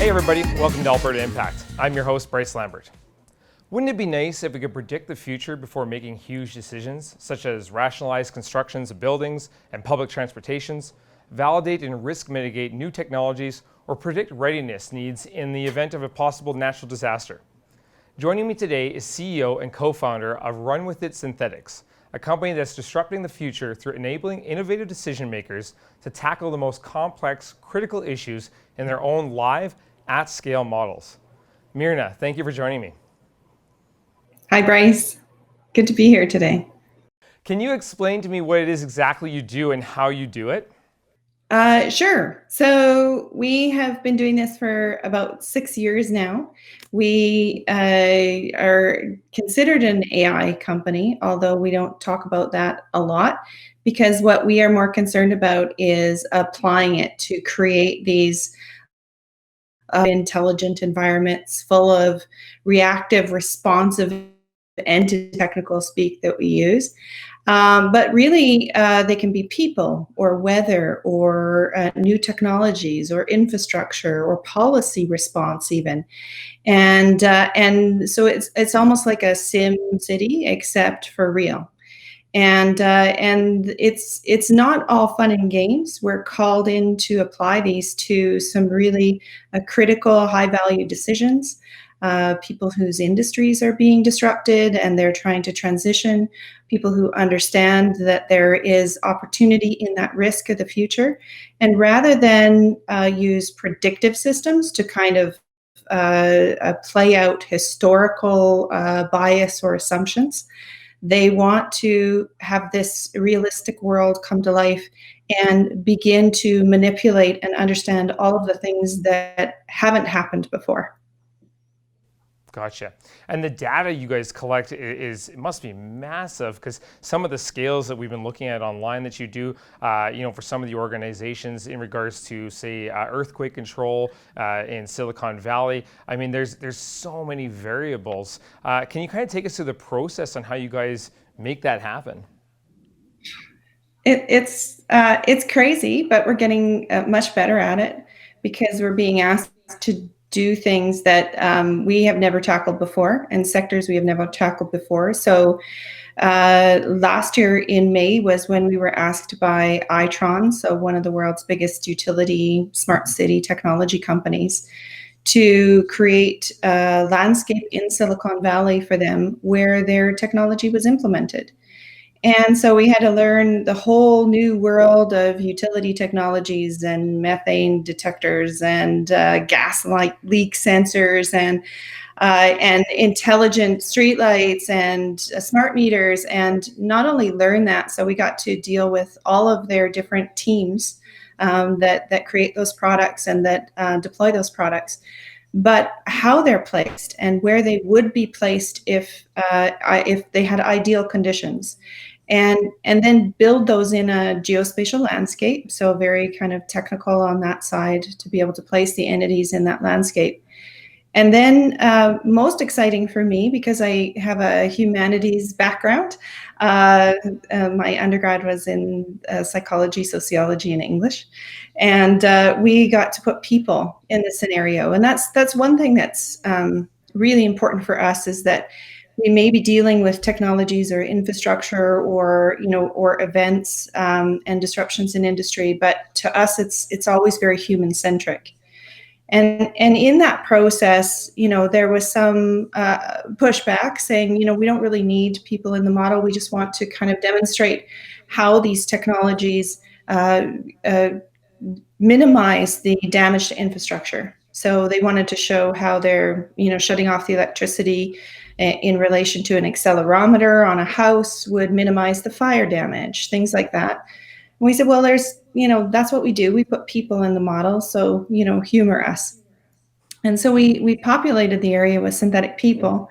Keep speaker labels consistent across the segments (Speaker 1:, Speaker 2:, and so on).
Speaker 1: Hey everybody, welcome to Alberta Impact. I'm your host, Bryce Lambert. Wouldn't it be nice if we could predict the future before making huge decisions, such as rationalize constructions of buildings and public transportations, validate and risk mitigate new technologies, or predict readiness needs in the event of a possible natural disaster? Joining me today is CEO and co-founder of RWI Synthetics, a company that's disrupting the future through enabling innovative decision makers to tackle the most complex, critical issues in their own live, at-scale models. Myrna, thank you for joining me.
Speaker 2: Hi, Bryce. Good to be here today.
Speaker 1: Can you explain to me what it is exactly you do and how you do it?
Speaker 2: Sure. So we have been doing this for about 6 years now. We are considered an AI company, although we don't talk about that a lot, because what we are more concerned about is applying it to create these intelligent environments full of reactive, responsive, and technical speak that we use. But really, they can be people or weather or new technologies or infrastructure or policy response even. And so it's almost like a sim city except for real. And it's not all fun and games. We're called in to apply these to some really critical, high value decisions. People whose industries are being disrupted and they're trying to transition, people who understand that there is opportunity in that risk of the future. And rather than use predictive systems to kind of play out historical bias or assumptions, they want to have this realistic world come to life and begin to manipulate and understand all of the things that haven't happened before.
Speaker 1: Gotcha. And the data you guys collect it must be massive, because some of the scales that we've been looking at online that you do, for some of the organizations in regards to, say, earthquake control in Silicon Valley. I mean, there's so many variables. Can you kind of take us through the process on how you guys make that happen?
Speaker 2: It's crazy, but we're getting much better at it because we're being asked to do things that we have never tackled before and sectors we have never tackled before. So last year in May was when we were asked by Itron, so one of the world's biggest utility smart city technology companies, to create a landscape in Silicon Valley for them where their technology was implemented. And so we had to learn the whole new world of utility technologies and methane detectors and gas leak sensors and intelligent streetlights and smart meters. And not only learn that, so we got to deal with all of their different teams that create those products and that deploy those products, but how they're placed and where they would be placed if they had ideal conditions. And then build those in a geospatial landscape, so very kind of technical on that side to be able to place the entities in that landscape. And then most exciting for me, because I have a humanities background, my undergrad was in psychology, sociology, and English, and we got to put people in the scenario. And that's one thing that's really important for us, is that we may be dealing with technologies or infrastructure or events and disruptions in industry, but to us it's always very human centric. And in that process, there was some pushback saying, we don't really need people in the model. We just want to kind of demonstrate how these technologies minimize the damage to infrastructure. So they wanted to show how they're, shutting off the electricity in relation to an accelerometer on a house would minimize the fire damage, things like that. And we said, well, that's what we do. We put people in the model, so, humor us. And so we populated the area with synthetic people.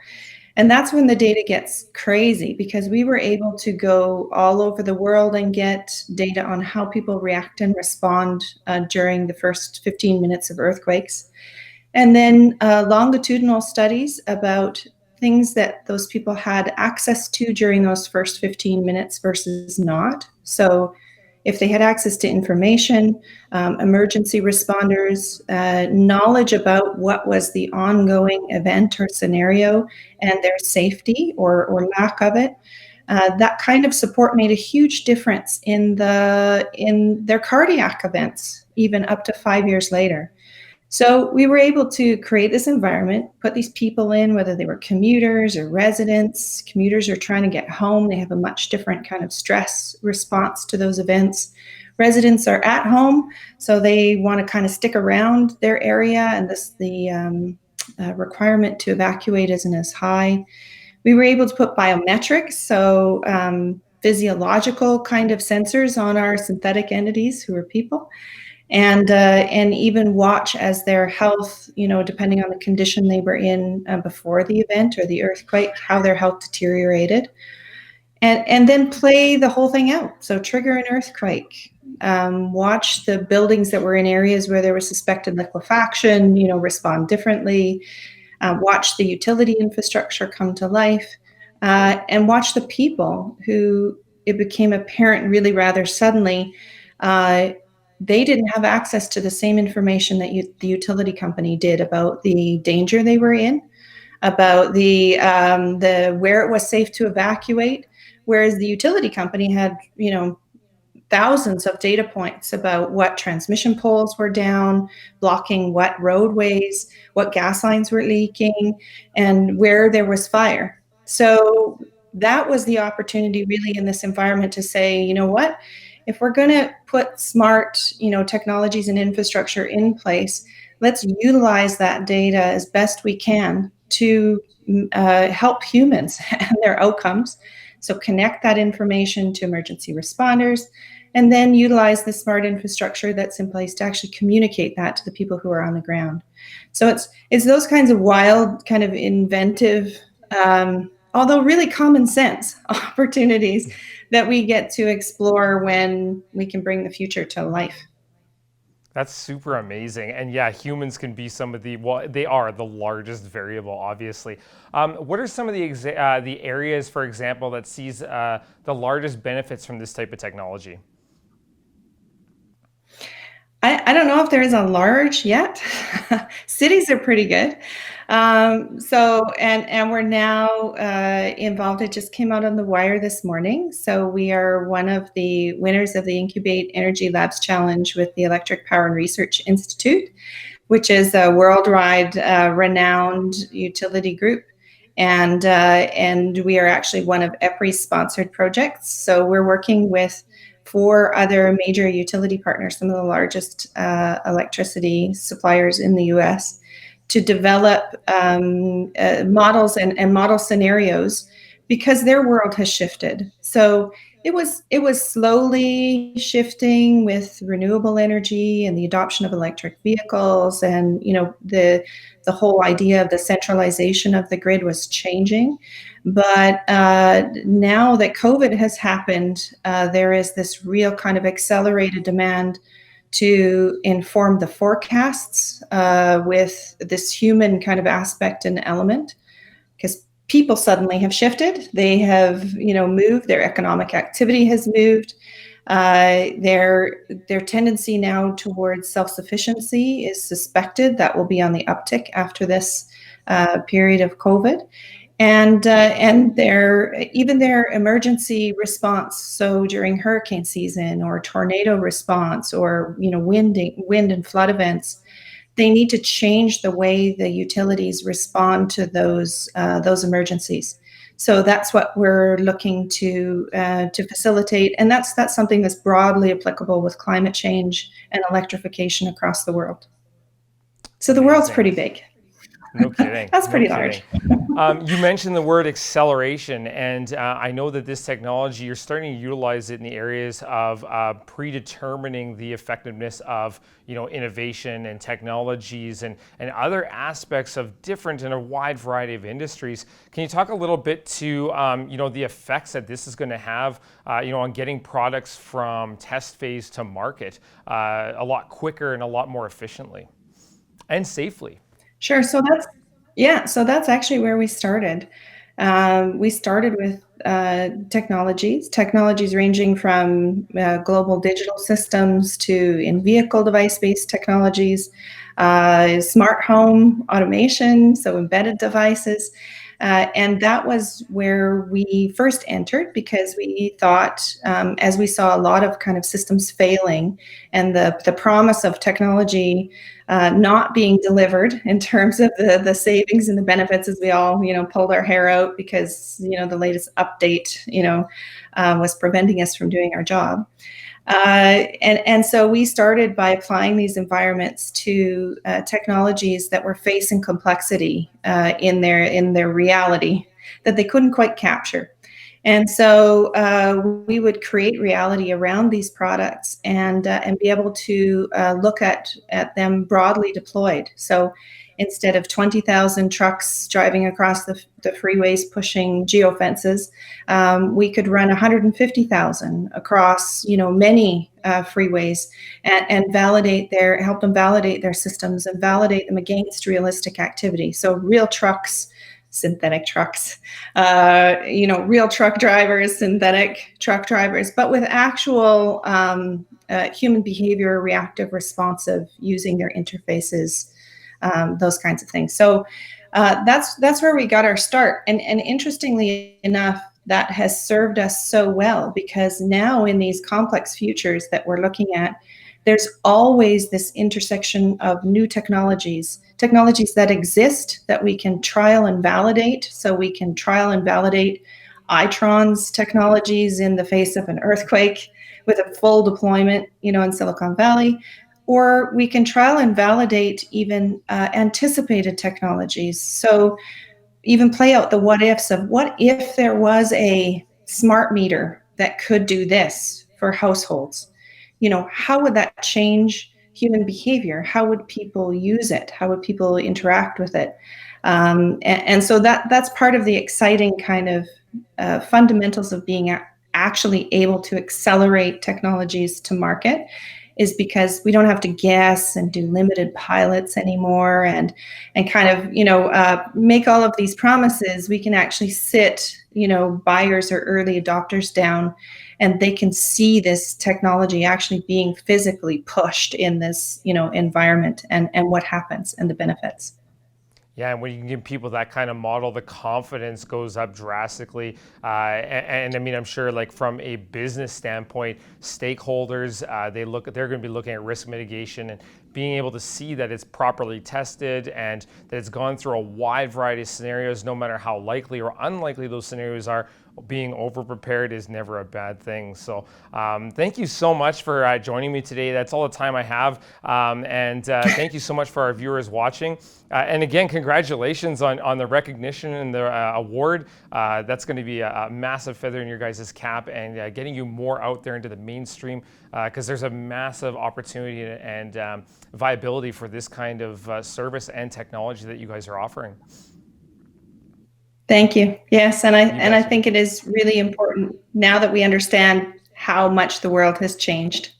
Speaker 2: And that's when the data gets crazy, because we were able to go all over the world and get data on how people react and respond during the first 15 minutes of earthquakes. And then longitudinal studies about things that those people had access to during those first 15 minutes versus not. So if they had access to information, emergency responders, knowledge about what was the ongoing event or scenario and their safety or lack of it, that kind of support made a huge difference in their cardiac events, even up to 5 years later. So we were able to create this environment, put these people in, whether they were commuters or residents. Commuters are trying to get home. They have a much different kind of stress response to those events. Residents are at home, so they want to kind of stick around their area, and the requirement to evacuate isn't as high. We were able to put biometrics, so physiological kind of sensors on our synthetic entities who are people, and even watch as their health, depending on the condition they were in before the event or the earthquake, how their health deteriorated, and then play the whole thing out. So trigger an earthquake, watch the buildings that were in areas where there was suspected liquefaction, respond differently, watch the utility infrastructure come to life, and watch the people who it became apparent really rather suddenly they didn't have access to the same information that the utility company did about the danger they were in, about the where it was safe to evacuate, whereas the utility company had, thousands of data points about what transmission poles were down, blocking what roadways, what gas lines were leaking, and where there was fire. So that was the opportunity really in this environment to say, you know what, if we're going to put smart, technologies and infrastructure in place, let's utilize that data as best we can to help humans and their outcomes. So connect that information to emergency responders, and then utilize the smart infrastructure that's in place to actually communicate that to the people who are on the ground. So it's those kinds of wild, kind of inventive, although really common sense opportunities that we get to explore when we can bring the future to life.
Speaker 1: That's super amazing. And yeah, humans can be some of they are the largest variable, obviously. What are some of the areas, for example, that sees the largest benefits from this type of technology?
Speaker 2: I don't know if there is a large yet. Cities are pretty good. And we're now involved. It just came out on the wire this morning. So we are one of the winners of the Incubate Energy Labs Challenge with the Electric Power and Research Institute, which is a worldwide renowned utility group. And we are actually one of EPRI's sponsored projects. So we're working with 4 other major utility partners, some of the largest electricity suppliers in the US, to develop models and model scenarios, because their world has shifted. So it was slowly shifting with renewable energy and the adoption of electric vehicles, and the whole idea of the centralization of the grid was changing. But now that COVID has happened, there is this real kind of accelerated demand to inform the forecasts with this human kind of aspect and element, because people suddenly have shifted. They have, moved. Their economic activity has moved. Their tendency now towards self-sufficiency is suspected. That will be on the uptick after this period of COVID. And their emergency response. So during hurricane season or tornado response or wind and flood events, they need to change the way the utilities respond to those emergencies. So that's what we're looking to facilitate, and that's something that's broadly applicable with climate change and electrification across the world. So the world's pretty big.
Speaker 1: No kidding.
Speaker 2: That's pretty large.
Speaker 1: You mentioned the word acceleration, and I know that this technology, you're starting to utilize it in the areas of predetermining the effectiveness of innovation and technologies and other aspects of different and a wide variety of industries. Can you talk a little bit to the effects that this is going to have on getting products from test phase to market a lot quicker and a lot more efficiently and safely?
Speaker 2: Sure. So that's actually where we started. We started with technologies ranging from global digital systems to in-vehicle device-based technologies, smart home automation, so embedded devices. And that was where we first entered because we thought, as we saw a lot of kind of systems failing and the promise of technology not being delivered in terms of the savings and the benefits, as we all, pulled our hair out because, the latest update, was preventing us from doing our job. And so we started by applying these environments to technologies that were facing complexity in their reality that they couldn't quite capture. And so we would create reality around these products and be able to look at them broadly deployed. So instead of 20,000 trucks driving across the freeways pushing geofences, we could run 150,000 across many freeways and help them validate their systems and validate them against realistic activity. So real trucks, synthetic trucks, real truck drivers, synthetic truck drivers, but with actual human behavior, reactive, responsive, using their interfaces, those kinds of things. So that's where we got our start. And interestingly enough, that has served us so well because now in these complex futures that we're looking at, there's always this intersection of new technologies that exist that we can trial and validate. So we can trial and validate Itron's technologies in the face of an earthquake with a full deployment, in Silicon Valley, or we can trial and validate even anticipated technologies. So even play out the what ifs of what if there was a smart meter that could do this for households? How would that change human behavior? How would people use it? How would people interact with it? And so that's part of the exciting kind of fundamentals of being actually able to accelerate technologies to market, is because we don't have to guess and do limited pilots anymore and kind of, make all of these promises. We can actually sit, buyers or early adopters down, and they can see this technology actually being physically pushed in this, environment and what happens and the benefits.
Speaker 1: Yeah, and when you can give people that kind of model, the confidence goes up drastically. And I mean, I'm sure, like from a business standpoint, stakeholders they're going to be looking at risk mitigation and being able to see that it's properly tested and that it's gone through a wide variety of scenarios, no matter how likely or unlikely those scenarios are. Being over-prepared is never a bad thing. So thank you so much for joining me today. That's all the time I have. And thank you so much for our viewers watching. And again, congratulations on the recognition and the award. That's going to be a massive feather in your guys' cap and getting you more out there into the mainstream, because there's a massive opportunity and viability for this kind of service and technology that you guys are offering.
Speaker 2: Thank you. Yes, and I think it is really important now that we understand how much the world has changed.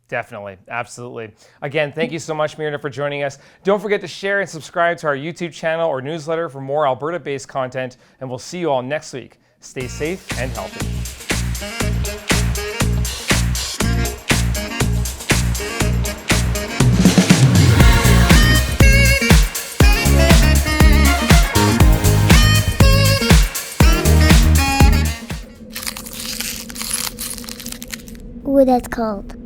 Speaker 1: Definitely. Absolutely. Again, thank you so much, Myrna, for joining us. Don't forget to share and subscribe to our YouTube channel or newsletter for more Alberta-based content, and we'll see you all next week. Stay safe and healthy.
Speaker 3: What that's called.